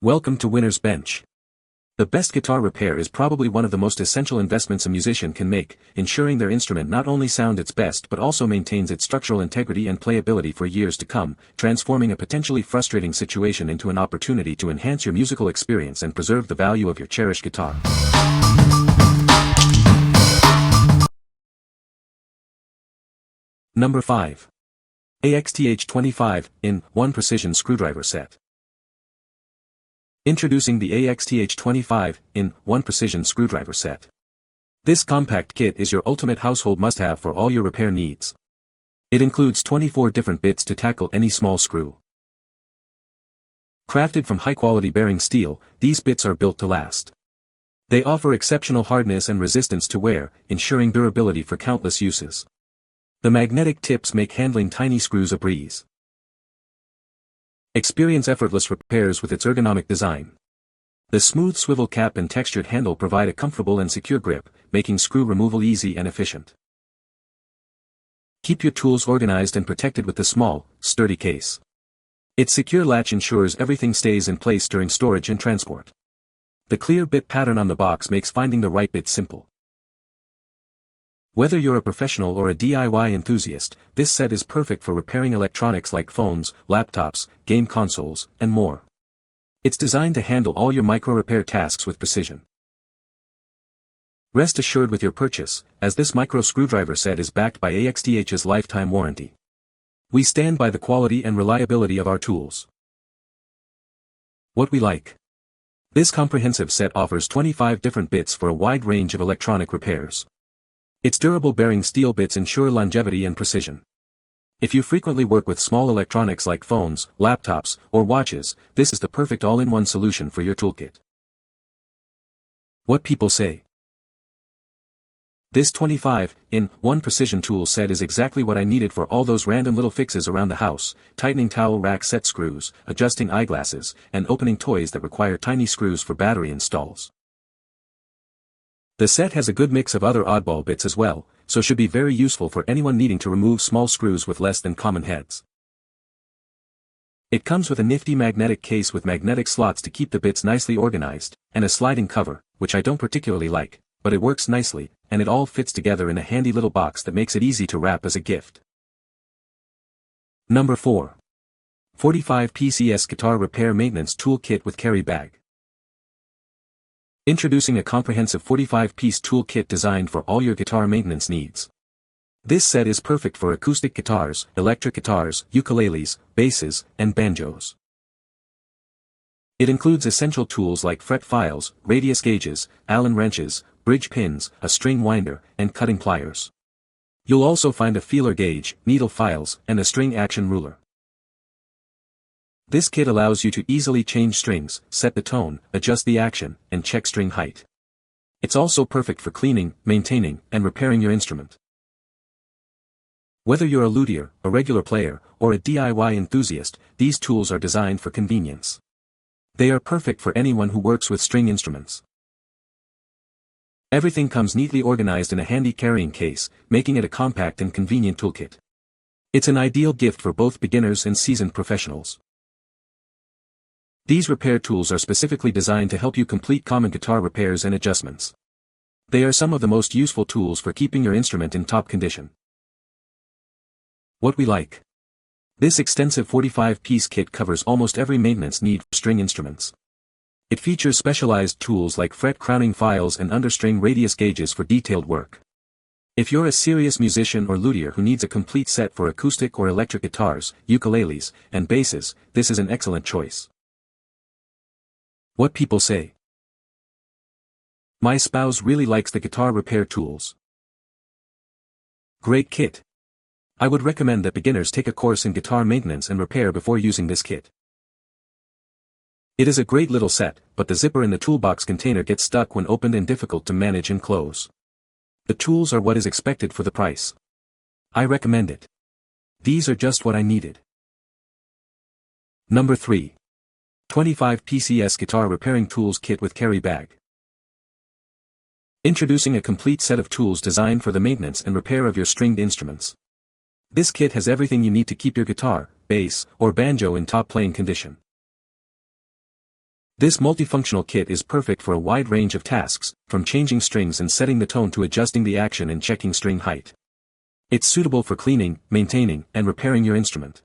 Welcome to Winner's Bench. The best guitar repair is probably one of the most essential investments a musician can make, ensuring their instrument not only sounds its best but also maintains its structural integrity and playability for years to come, transforming a potentially frustrating situation into an opportunity to enhance your musical experience and preserve the value of your cherished guitar. Number 5. AXTH 25-in-1 Precision Screwdriver Set. Introducing the AXTH 25-in-1 Precision Screwdriver Set. This compact kit is your ultimate household must-have for all your repair needs. It includes 24 different bits to tackle any small screw. Crafted from high-quality bearing steel, these bits are built to last. They offer exceptional hardness and resistance to wear, ensuring durability for countless uses. The magnetic tips make handling tiny screws a breeze. Experience effortless repairs with its ergonomic design. The smooth swivel cap and textured handle provide a comfortable and secure grip, making screw removal easy and efficient. Keep your tools organized and protected with the small, sturdy case. Its secure latch ensures everything stays in place during storage and transport. The clear bit pattern on the box makes finding the right bit simple. Whether you're a professional or a DIY enthusiast, this set is perfect for repairing electronics like phones, laptops, game consoles, and more. It's designed to handle all your micro-repair tasks with precision. Rest assured with your purchase, as this micro screwdriver set is backed by AXTH's lifetime warranty. We stand by the quality and reliability of our tools. What we like. This comprehensive set offers 25 different bits for a wide range of electronic repairs. Its durable bearing steel bits ensure longevity and precision. If you frequently work with small electronics like phones, laptops, or watches, this is the perfect all-in-one solution for your toolkit. What people say. This 25-in-1 precision tool set is exactly what I needed for all those random little fixes around the house, tightening towel rack set screws, adjusting eyeglasses, and opening toys that require tiny screws for battery installs. The set has a good mix of other oddball bits as well, so should be very useful for anyone needing to remove small screws with less than common heads. It comes with a nifty magnetic case with magnetic slots to keep the bits nicely organized, and a sliding cover, which I don't particularly like, but it works nicely, and it all fits together in a handy little box that makes it easy to wrap as a gift. Number 4. 45 Pcs Guitar Repair Maintenance Tool Kit with Carry Bag. Introducing a comprehensive 45-piece tool kit designed for all your guitar maintenance needs. This set is perfect for acoustic guitars, electric guitars, ukuleles, basses, and banjos. It includes essential tools like fret files, radius gauges, Allen wrenches, bridge pins, a string winder, and cutting pliers. You'll also find a feeler gauge, needle files, and a string action ruler. This kit allows you to easily change strings, set the tone, adjust the action, and check string height. It's also perfect for cleaning, maintaining, and repairing your instrument. Whether you're a luthier, a regular player, or a DIY enthusiast, these tools are designed for convenience. They are perfect for anyone who works with string instruments. Everything comes neatly organized in a handy carrying case, making it a compact and convenient toolkit. It's an ideal gift for both beginners and seasoned professionals. These repair tools are specifically designed to help you complete common guitar repairs and adjustments. They are some of the most useful tools for keeping your instrument in top condition. What we like. This extensive 45-piece kit covers almost every maintenance need for string instruments. It features specialized tools like fret crowning files and understring radius gauges for detailed work. If you're a serious musician or luthier who needs a complete set for acoustic or electric guitars, ukuleles, and basses, this is an excellent choice. What people say. My spouse really likes the guitar repair tools. Great kit. I would recommend that beginners take a course in guitar maintenance and repair before using this kit. It is a great little set, but the zipper in the toolbox container gets stuck when opened and difficult to manage and close. The tools are what is expected for the price. I recommend it. These are just what I needed. Number 3. 25 Pcs Guitar Repairing Tools Kit with Carry Bag. Introducing a complete set of tools designed for the maintenance and repair of your stringed instruments. This kit has everything you need to keep your guitar, bass, or banjo in top playing condition. This multifunctional kit is perfect for a wide range of tasks, from changing strings and setting the tone to adjusting the action and checking string height. It's suitable for cleaning, maintaining, and repairing your instrument.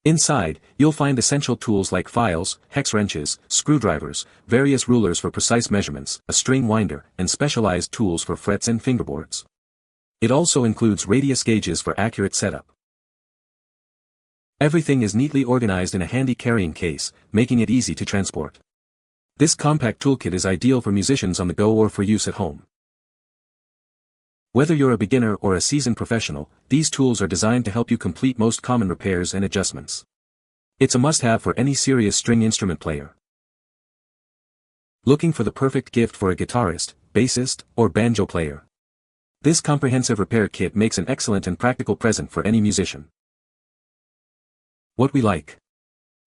Inside, you'll find essential tools like files, hex wrenches, screwdrivers, various rulers for precise measurements, a string winder, and specialized tools for frets and fingerboards. It also includes radius gauges for accurate setup. Everything is neatly organized in a handy carrying case, making it easy to transport. This compact toolkit is ideal for musicians on the go or for use at home. Whether you're a beginner or a seasoned professional, these tools are designed to help you complete most common repairs and adjustments. It's a must-have for any serious string instrument player. Looking for the perfect gift for a guitarist, bassist, or banjo player? This comprehensive repair kit makes an excellent and practical present for any musician. What we like.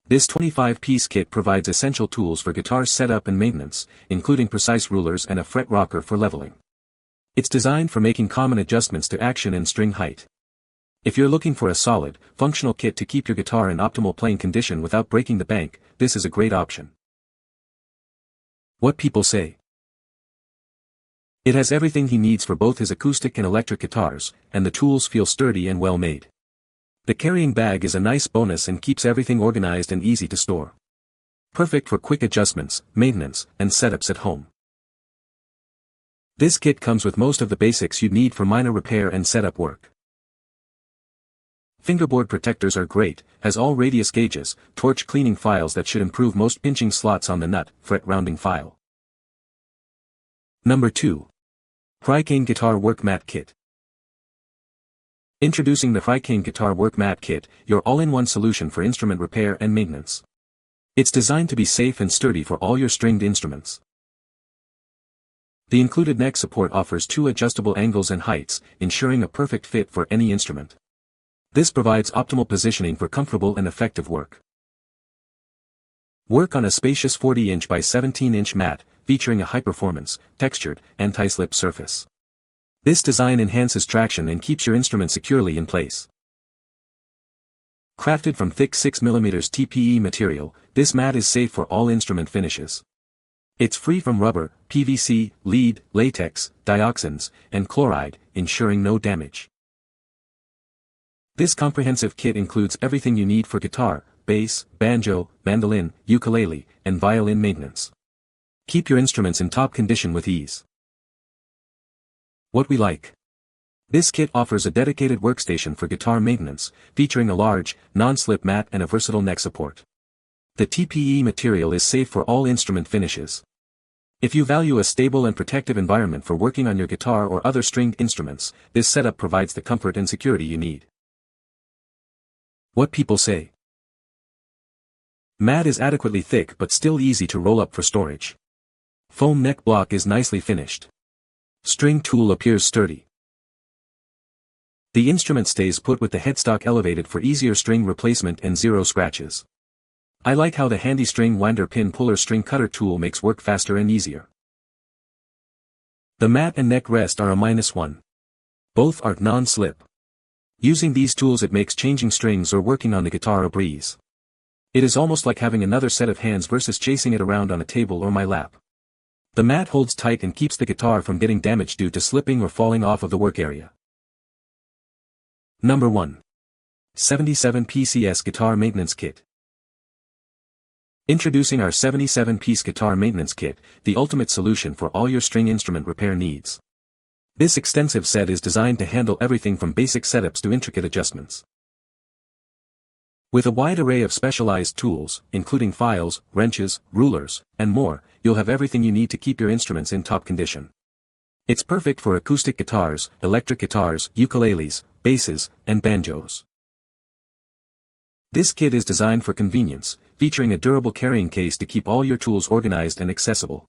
This 25-piece kit provides essential tools for guitar setup and maintenance, including precise rulers and a fret rocker for leveling. It's designed for making common adjustments to action and string height. If you're looking for a solid, functional kit to keep your guitar in optimal playing condition without breaking the bank, this is a great option. What people say. It has everything he needs for both his acoustic and electric guitars, and the tools feel sturdy and well made. The carrying bag is a nice bonus and keeps everything organized and easy to store. Perfect for quick adjustments, maintenance, and setups at home. This kit comes with most of the basics you'd need for minor repair and setup work. Fingerboard protectors are great, has all radius gauges, torch cleaning files that should improve most pinching slots on the nut, fret rounding file. Number 2. Hricane Guitar Work Mat Kit. Introducing the Hricane Guitar Work Mat Kit, your all-in-one solution for instrument repair and maintenance. It's designed to be safe and sturdy for all your stringed instruments. The included neck support offers 2 adjustable angles and heights, ensuring a perfect fit for any instrument. This provides optimal positioning for comfortable and effective work. Work on a spacious 40-inch by 17-inch mat, featuring a high-performance, textured, anti-slip surface. This design enhances traction and keeps your instrument securely in place. Crafted from thick 6mm TPE material, this mat is safe for all instrument finishes. It's free from rubber, PVC, lead, latex, dioxins, and chloride, ensuring no damage. This comprehensive kit includes everything you need for guitar, bass, banjo, mandolin, ukulele, and violin maintenance. Keep your instruments in top condition with ease. What we like. This kit offers a dedicated workstation for guitar maintenance, featuring a large, non-slip mat and a versatile neck support. The TPE material is safe for all instrument finishes. If you value a stable and protective environment for working on your guitar or other stringed instruments, this setup provides the comfort and security you need. What people say. Mat is adequately thick but still easy to roll up for storage. Foam neck block is nicely finished. String tool appears sturdy. The instrument stays put with the headstock elevated for easier string replacement and 0 scratches. I like how the handy string winder pin puller string cutter tool makes work faster and easier. The mat and neck rest are a -1. Both are non-slip. Using these tools it makes changing strings or working on the guitar a breeze. It is almost like having another set of hands versus chasing it around on a table or my lap. The mat holds tight and keeps the guitar from getting damaged due to slipping or falling off of the work area. Number 1. 77 Pcs Guitar Maintenance Kit. Introducing our 77-piece guitar maintenance kit, the ultimate solution for all your string instrument repair needs. This extensive set is designed to handle everything from basic setups to intricate adjustments. With a wide array of specialized tools, including files, wrenches, rulers, and more, you'll have everything you need to keep your instruments in top condition. It's perfect for acoustic guitars, electric guitars, ukuleles, basses, and banjos. This kit is designed for convenience, featuring a durable carrying case to keep all your tools organized and accessible.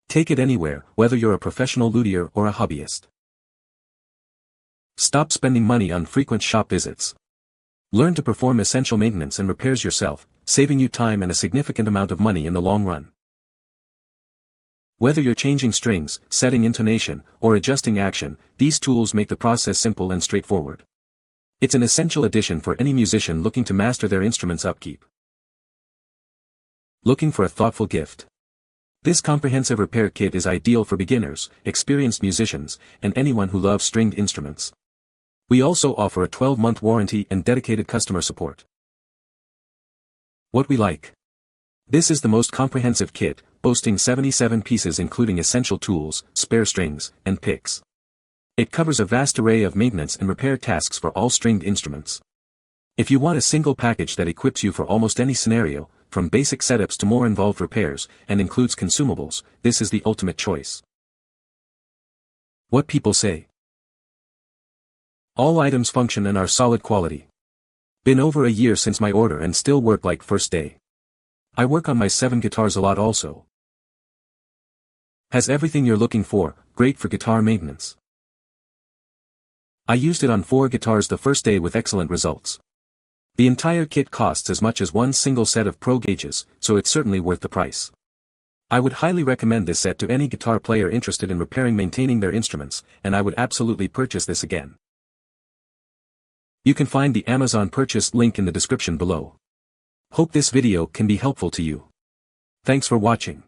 Take it anywhere, whether you're a professional luthier or a hobbyist. Stop spending money on frequent shop visits. Learn to perform essential maintenance and repairs yourself, saving you time and a significant amount of money in the long run. Whether you're changing strings, setting intonation, or adjusting action, these tools make the process simple and straightforward. It's an essential addition for any musician looking to master their instrument's upkeep. Looking for a thoughtful gift? This comprehensive repair kit is ideal for beginners, experienced musicians, and anyone who loves stringed instruments. We also offer a 12-month warranty and dedicated customer support. What we like. This is the most comprehensive kit, boasting 77 pieces including essential tools, spare strings, and picks. It covers a vast array of maintenance and repair tasks for all stringed instruments. If you want a single package that equips you for almost any scenario, from basic setups to more involved repairs, and includes consumables, this is the ultimate choice. What people say. All items function and are solid quality. Been over a year since my order and still work like first day. I work on my 7 guitars a lot also. Has everything you're looking for, great for guitar maintenance. I used it on 4 guitars the first day with excellent results. The entire kit costs as much as one single set of pro gauges, so it's certainly worth the price. I would highly recommend this set to any guitar player interested in maintaining their instruments, and I would absolutely purchase this again. You can find the Amazon purchase link in the description below. Hope this video can be helpful to you. Thanks for watching.